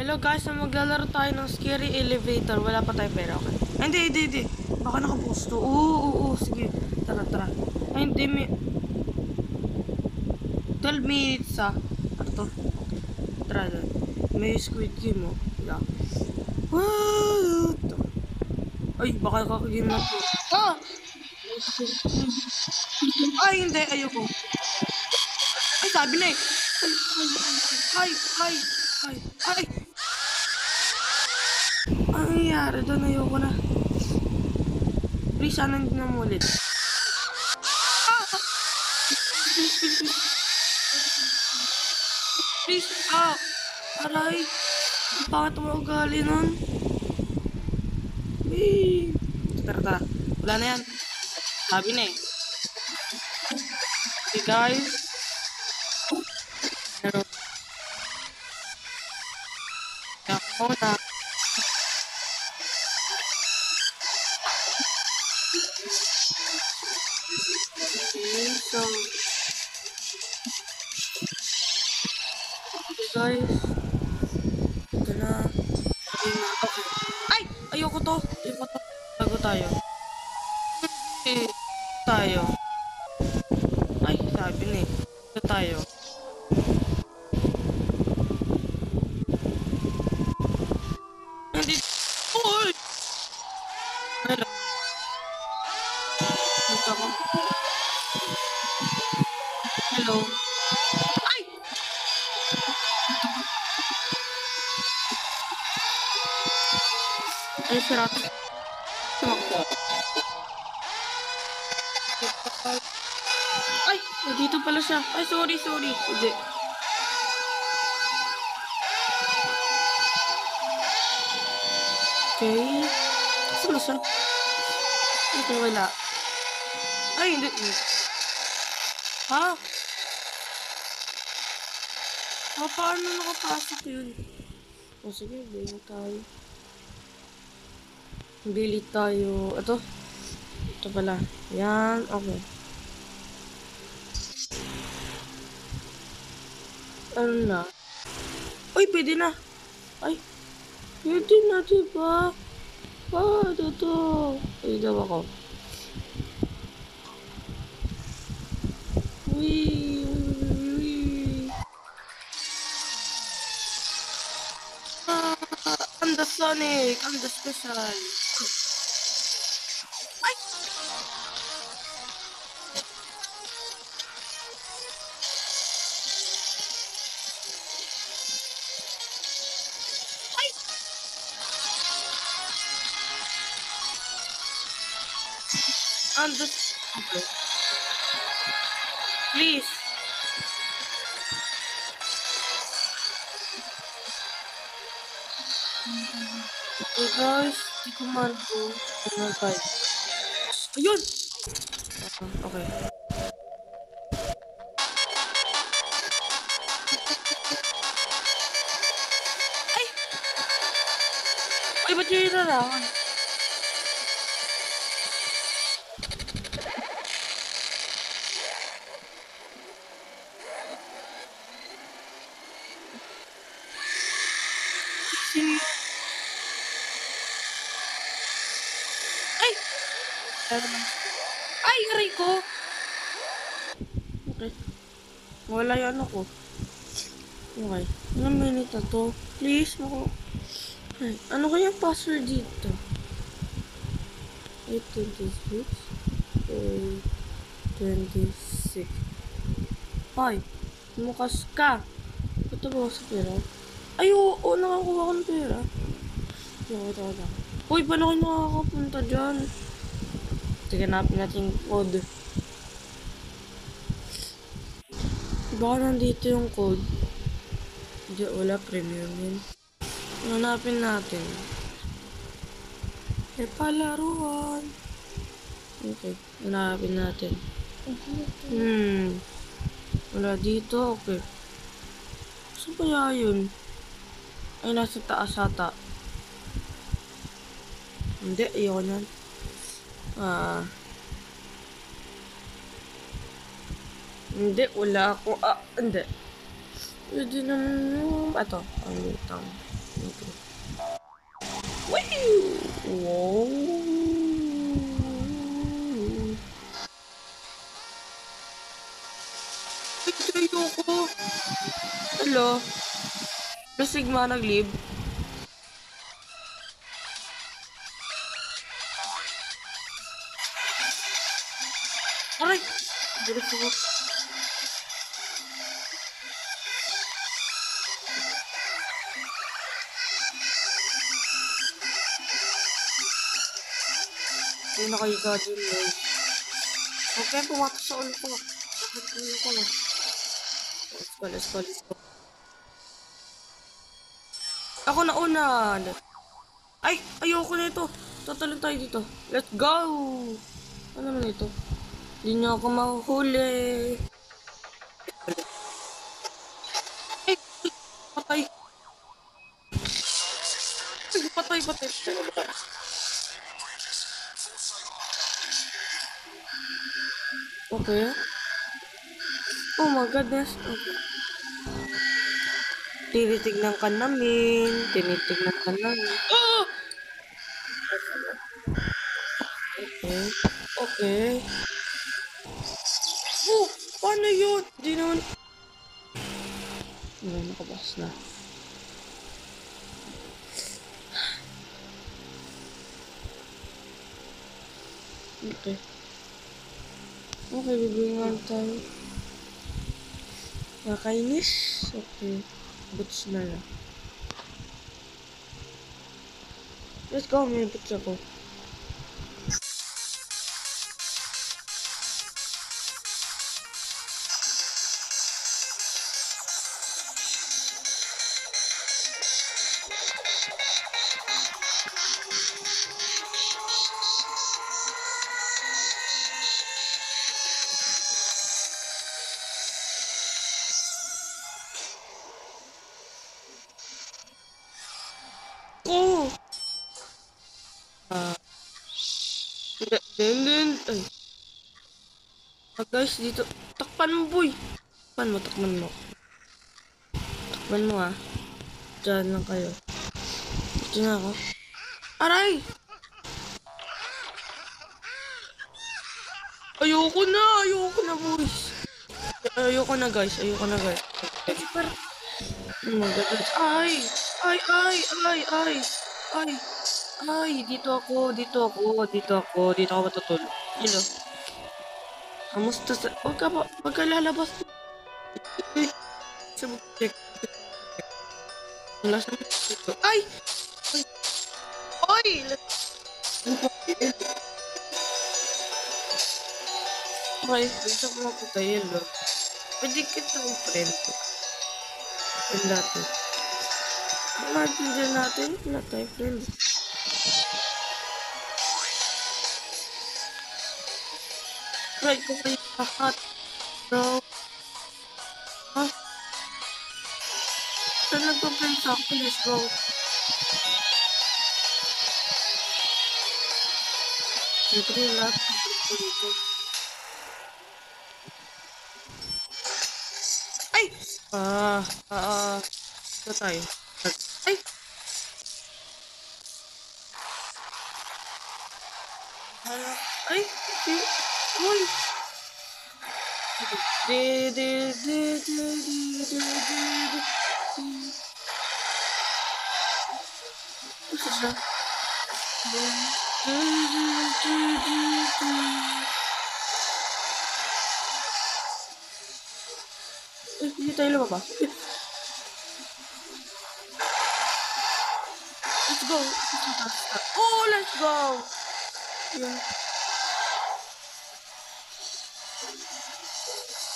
Hello guys, maglalaro tayo ng scary elevator. Wala pa tayo pera, okay? Ay, hindi. Baka nakabukas to. Oo, sige. Tara. Ay, hindi, 12 minutes, Ano to? Okay. Tara. May Squid Game, oh. Yeah. What? Ay, baka kakagame na to. Ay, hindi. Ayoko. Ay, sabi na eh. Ay. Ano nangyayari doon? Ayoko na. Please, sana hindi na mulit. Please, aray. Ang pangat mo ugali nun. Tara. Wala na yan. Sabi na eh. Okay, guys. Pero, ako na. Okay, so. Okay, guys. Ito na. Okay. Ay! Ayoko to. Bago tayo. Okay. Tayo. Ay, sabi na eh. Ito tayo. Nandito. Uy! Hello. Dito ako. Hello. Ay! Ay, sarap. Ay! Nandito pala siya. Ay, sorry. Hindi. Okay. Saan na siya? Ito, wala. Ay, hindi. Ha? Paano nakapasok yun? O, sige, bili tayo. Ito pala. Yan, okay. Ano na? Uy, pwede na. Ay, pwede na, diba? Ito. Ay, daw ako. Uy. I'm the Sonic. I'm the special. Ay! I'm the... Okay. Please. Okay guys, di ko man po. Ayun! Okay. Ay! Ay, ba't yung inarawan? Ay! Ay, aray ko! Okay. Wala yung ano ko. Okay. Ilang minute na to? Please, Ay, ano kaya password dito? 826 26 Ay, mukas ka. Ito ba sa pera? Ay, oo, nakakuha ko ng pera. Ito. Uy, paano kayo nakakapunta dyan? Tiganapin natin yung code. Baka nandito yung code. Hindi, wala, premium yun. Hanapin natin. Palaruan. Okay, hanapin natin. Wala dito, okay. Saan kaya yun? Ay, nasa taas ata. Hindi, ayoko yan. Hindi, wala ako. Hindi. Pwede naman yung... Ito, ang lutang. Okay. Wow! Ay, ayoko! Hello? Na Sigma nag-leave? Aray! Bilis ako. Ay, nakahiga din eh. Huwag kayong pumatok sa ulo ko. Bakit ulo ko lang? Let's go, let's go, let's go. Ako na una! Ay! Ayoko na ito! Tatalon tayo dito. Let's go! Ano naman ito? Hindi niyo ako mahuhuli. Ay! Patay! Ay! Patay! Patay! Okay. Oh my goodness. Okay. Tinitignan ka namin. Tinitignan ka namin. Oh! Okay. Okay. Oh! Paano yun? Di naman... Hindi, nakabas na. Okay. Okay, bibingan tayo. Nakainis? Okay. Boots na lang. Let's go, may boots ako. Oh! Then, ay. Ah, guys, dito. Takpan mo, boy. Takpan mo, takpan mo. Takpan mo, ah. Diyan lang kayo. Dito na ako. Aray! Ayoko na, boys. Ayoko na, guys. Ayoko na, guys. Super. Oh my God. Ay! Ay, ay, ay, ay. Ay. Ay, dito ako matutulog. Hello. Kamusta sa... Huwag ka lalabas. Uy, sa buktek. Wala sa dito. Ay! Ay! Ay! Okay, gusto ko mapunta yelo. Pwede kitang friend. Wala natin. Imagine natin. Wala tayo friend. Try ko kayo lahat. Bro. Ha? Saan nagpa-friend sa akin? Let's go. Siyempre lahat. Dito. Ay! Ito tayo. Ay! Ay! Uy! Isa siya. Hindi tayo lumabas. Let's go. Oh, let's go. Yeah.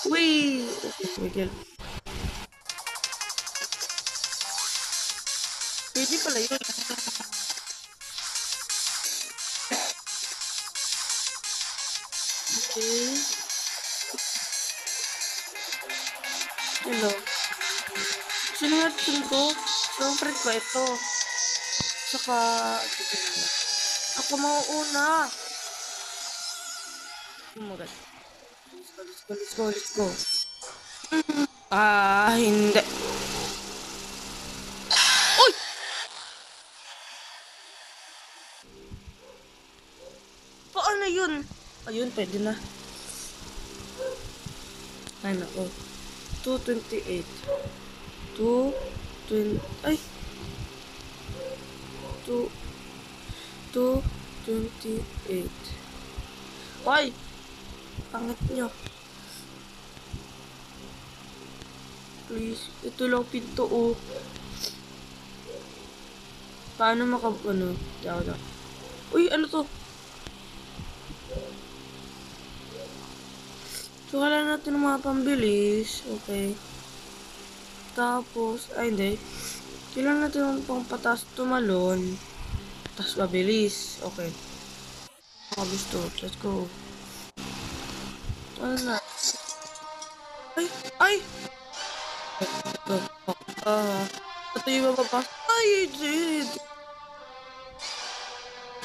Wait. Okay, Miguel. Pwede pala yun. Okay. Hello. Sinuhat ko. Siyempre ko ito. Saka... Ako mauuna. Oh my God. Let's go. Ah, hindi. Uy! yun. Ayun, pwede na. Ay, nako. 228. 220. Ay! 2, 228. Hoy! Pangit nyo. Please, ito lang pinto, oh. Paano ano? Diyaw na. Uy, ano to? So, wala natin ng mga pambilis. Okay. Tapos, ay hindi. Kailangan natin ng pang patas tumalon. Tapos mabilis. Okay. Gusto. Let's go. Ano na? Ay! Ay! Ito. Ito yung mababas. Ay, Jade!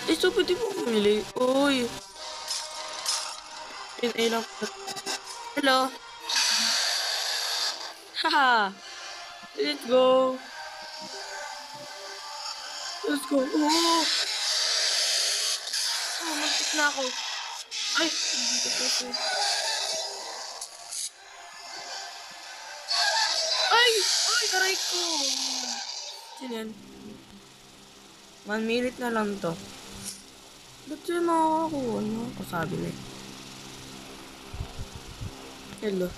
Eh, so pwede mo pumili. Uy! PNA lang. Hello! Haha! Let's go! Let's go! Oh! Oh, magpit na ako. Ay! Ay! Ay! Aray ko! Sino yan? 1 minute na lang to. Ba't siya makakakuha niyo? O sabi na eh. Hello.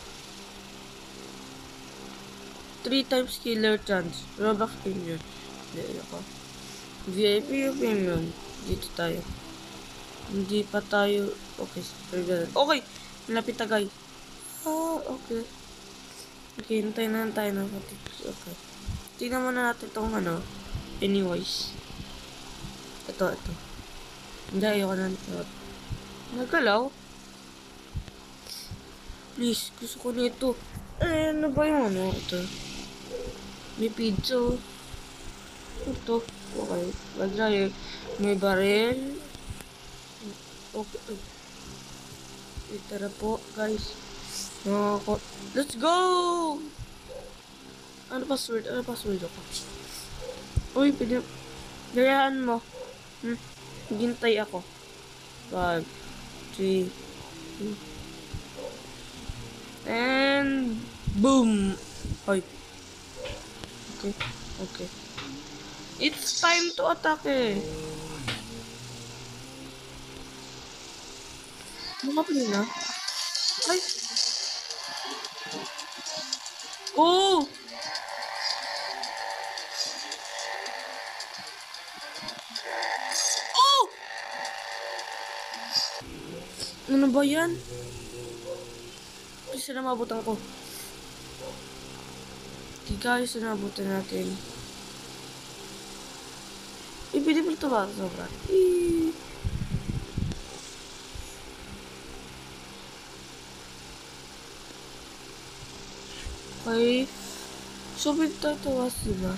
3 times killer chance. Roblox premium. Hindi ako. VIP o premium. Dito tayo. Hindi pa tayo. Okay. Okay. Malapit na guys. Ah, okay. Okay, hintayin na tayo ng footage. Okay. Tingnan muna natin itong ano. Anyways. Ito. Hindi, ayoko na ito. Nagalaw? Please, gusto ko nito. Eh, ano ba yung ano? Ito. May pizza. Ito. Okay. Bagay. May baril. Okay. Tara po, guys. Let's go! Ano password? Ano password ako? Uy, gayaan mo. Hintay ako. 5, 3, 2, and boom! Hoy. Okay. It's time to attack eh. Ano ka na? Ay! Oh! Oh! Ano ba yan? Kasi na mabutan ko. Okay guys, nabutan natin. Ibinibig ito ba? Sobra. Okay. So, pinagtatawas, diba?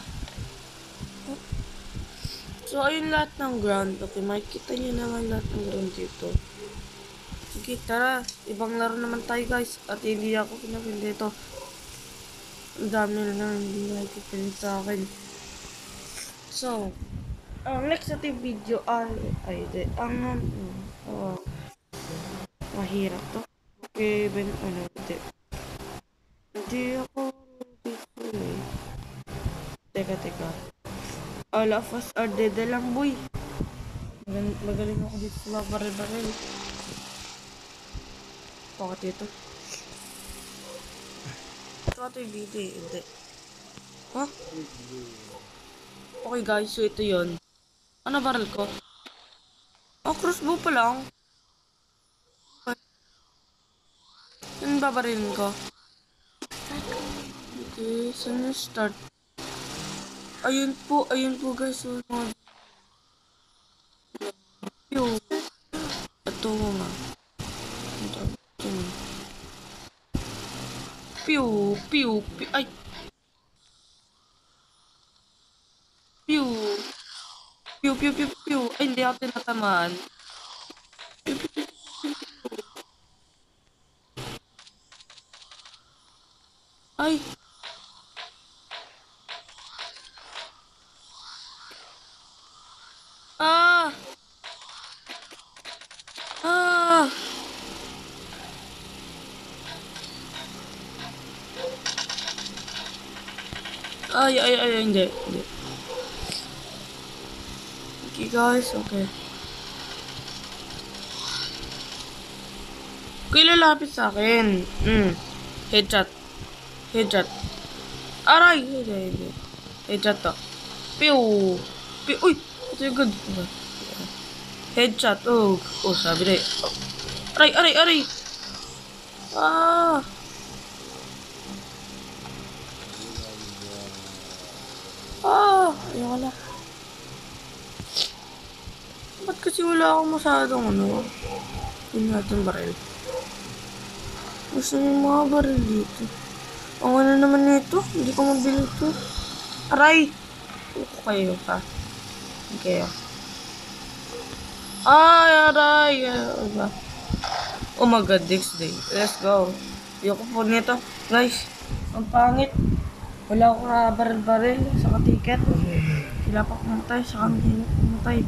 So, ayun lahat ng ground. Okay, makikita nyo naman lahat ng ground dito. Sige, tara. Ibang laro naman tayo, guys. At hindi ako pinapili ito. Ang dami na lang hindi nakikipili sa akin. So, ang next natin video ay, mahirap to. Okay, hindi ako dito eh. Teka. All of us are dead lang, boy. Magaling ako dito sa mga baril-baril. Bakit dito? Ito yung video eh. Hindi. Huh? Okay guys, so ito yun. Ano baril ko? Oh, crossbow pa lang. Yung babarilin ko. Okay, saan yung start? Ayun po guys. So, ito nga. Pew. Ay! Pew. Ay, hindi ako tinatamaan. Ay! Hindi. Hindi. Okay, guys. Okay. Okay, lalapit sa akin. Headshot. Headshot. Aray! Hindi. Headshot to. Pew! Pew! Uy! Ito yung good. Okay. Headshot. Oh, sabi na eh. Aray! Ah! Ayoko na. Ba't kasi wala akong masyadong yun natin baril. Gusto yung mga baril dito. Ang naman nito. Hindi ko mabili ito. Aray! Kayo ka. Okay. Aray! Oh my god, next day. Let's go. Ayoko po nito. Guys, ang pangit. Wala akong baril-baril sa ticket. Sila pa pumatay sa kami pumatay.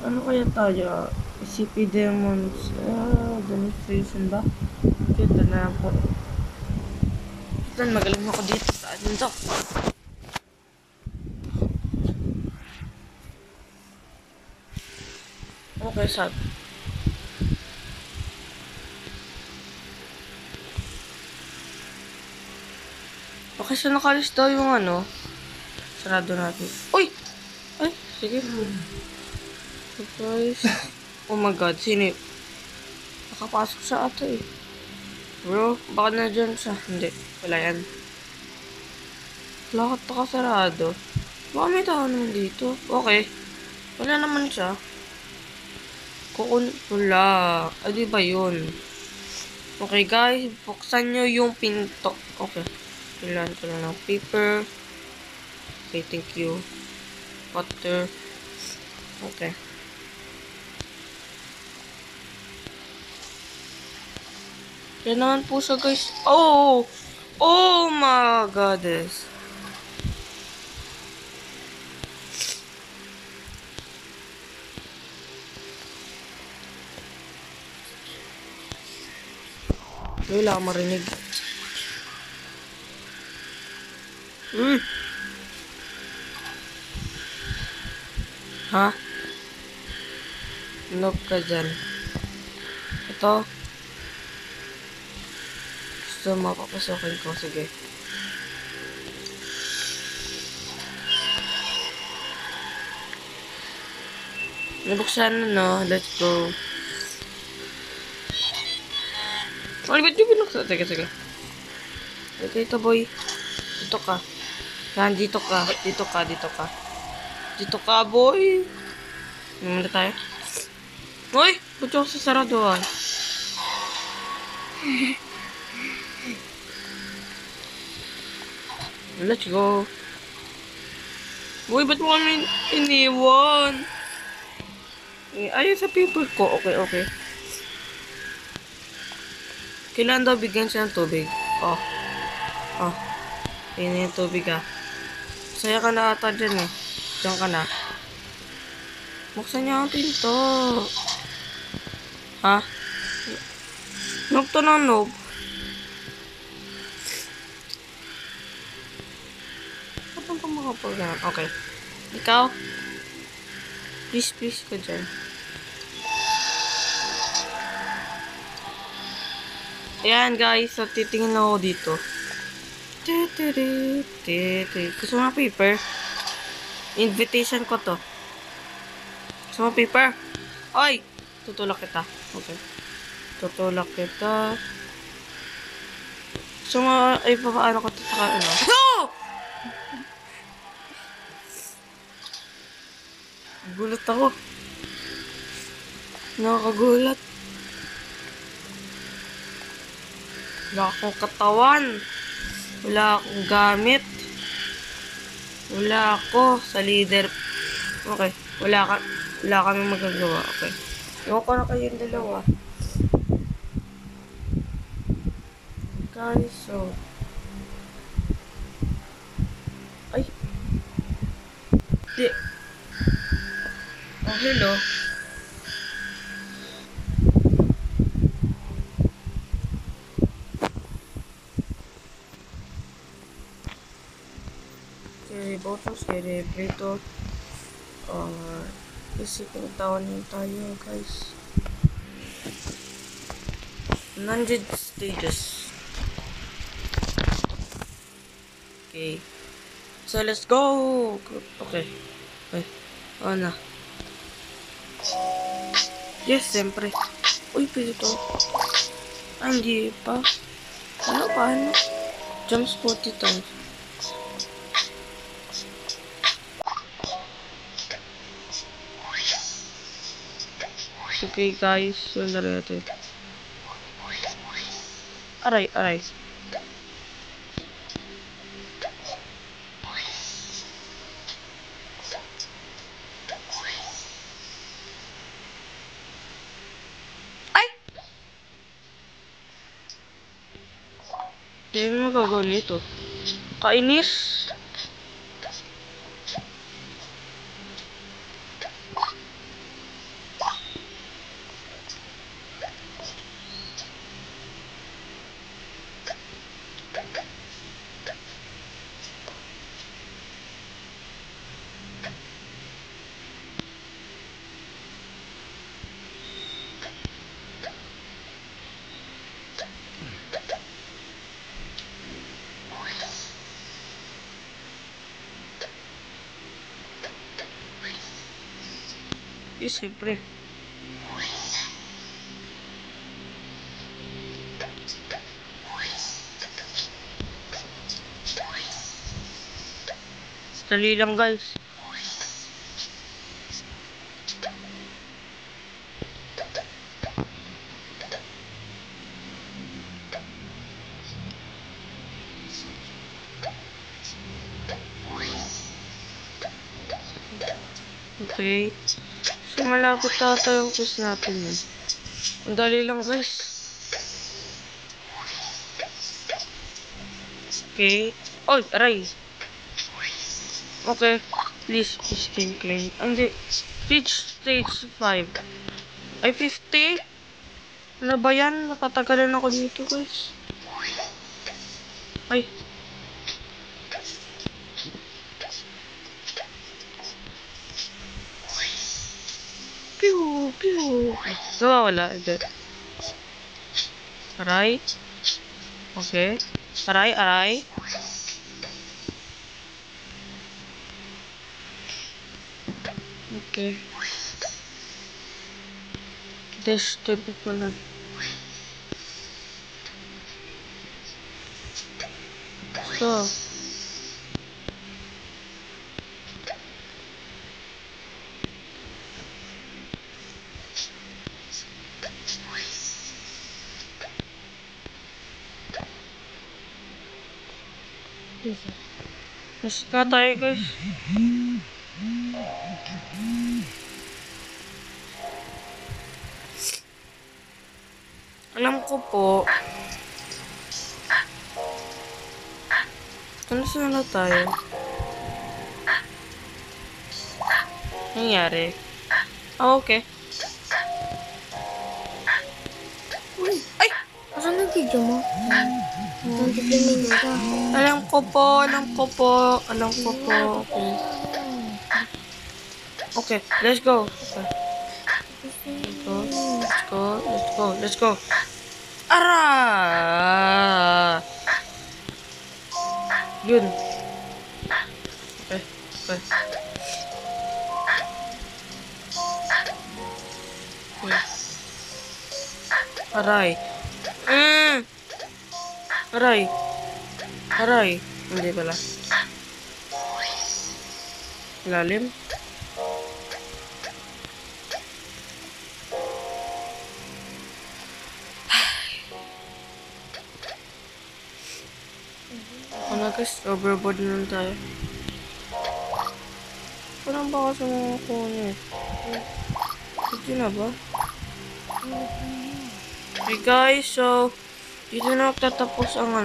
Ano kaya tayo? CP Demons. Demonstration ba? Ito na po. Ito, magaling ako dito sa atin to. Okay, sad. Okay, so nakalis daw yung sarado natin. Uy! Ay, sige. Surprise. Oh my god, sino? Nakapasok sa ato eh. Bro, baka na dyan siya. Hindi, wala yan. Lahat nakasarado. Baka may tao naman dito. Okay. Wala naman siya. Wala. Di ba yun? Okay guys, buksan nyo yung pinto. Okay. Kailangan ko lang ng paper. Okay, thank you. Water. Okay. Yan naman po siya guys. Oh my goodness. Wala akong marinig. Ha? Nope ka dyan. Ito. Gusto mapapasokin ko. Sige. Nabuksan na, no? Let's go. Ay, ba't yung binuksan? Sige. Ito, boy. Dito ka. Yan, dito ka. Dito ka, boy. Muna tayo. Uy! Ba't yung sasaraduhan? Let's go. Boy, ba't mo kami iniwan? Ayun sa paper ko. Okay. Kailan daw bigyan siya ng tubig? Oh. Ayun yung tubig Saya ka na ata dyan eh. Diyan ka na. Buksan niya ang pinto. Ha? Noob to ng noob. Ba't ka makapagyan? Okay. Ikaw? Please ka dyan. Ayan guys, so titingin ako dito. Gusto mo paper? Invitation ko to. Gusto mo paper? Oy! Tutulak kita. Okay. Tutulak kita. Gusto mo, papaano ko to sa No! Gulat ako. Nakakagulat. Wala akong katawan. Wala akong gamit. Wala ako sa leader. Okay. Wala kami magagawa. Okay. Ewan ko na kayong dalawa. Guys, so. Ay. Di. Oh, hello. scary bottom, scary prito. Kasi pinagtawan lang tayo, guys. 100 stages. Okay. So, let's go! Okay. Okay. Na. Yes, siyempre. Uy, pwede to. Hindi pa. Paano? Jump 40 times. Okay, guys. So, laro natin. Aray. Hindi mo magagawin nito. Kainis. Siyempre. Dali lang, guys. Okay. So, malapit ata yung quiz natin yun. Ang dali lang, guys. Okay. Oy, aray. Okay. Please claim. Hindi. Reach stage 5. Ay, 50? Ano ba yan? Natatagalan ako dito, guys. Ay. Pew. Nawawala. Aray. Okay. Aray. Okay. Dash type ko lang. So. Mas ka tayo, guys. Alam ko po. Ano sana tayo? Nangyari? Oh, okay. Ay! Asan na video mo? Alam ko po. Okay, let's go. Okay. Let's go. Ara! Yun. Okay. Aray. Aray. Hindi pala. Lalim. Guys, overboard na lang tayo. Parang baka sa mga kunin. Dito na ba? Okay guys, so dito na magtatapos ang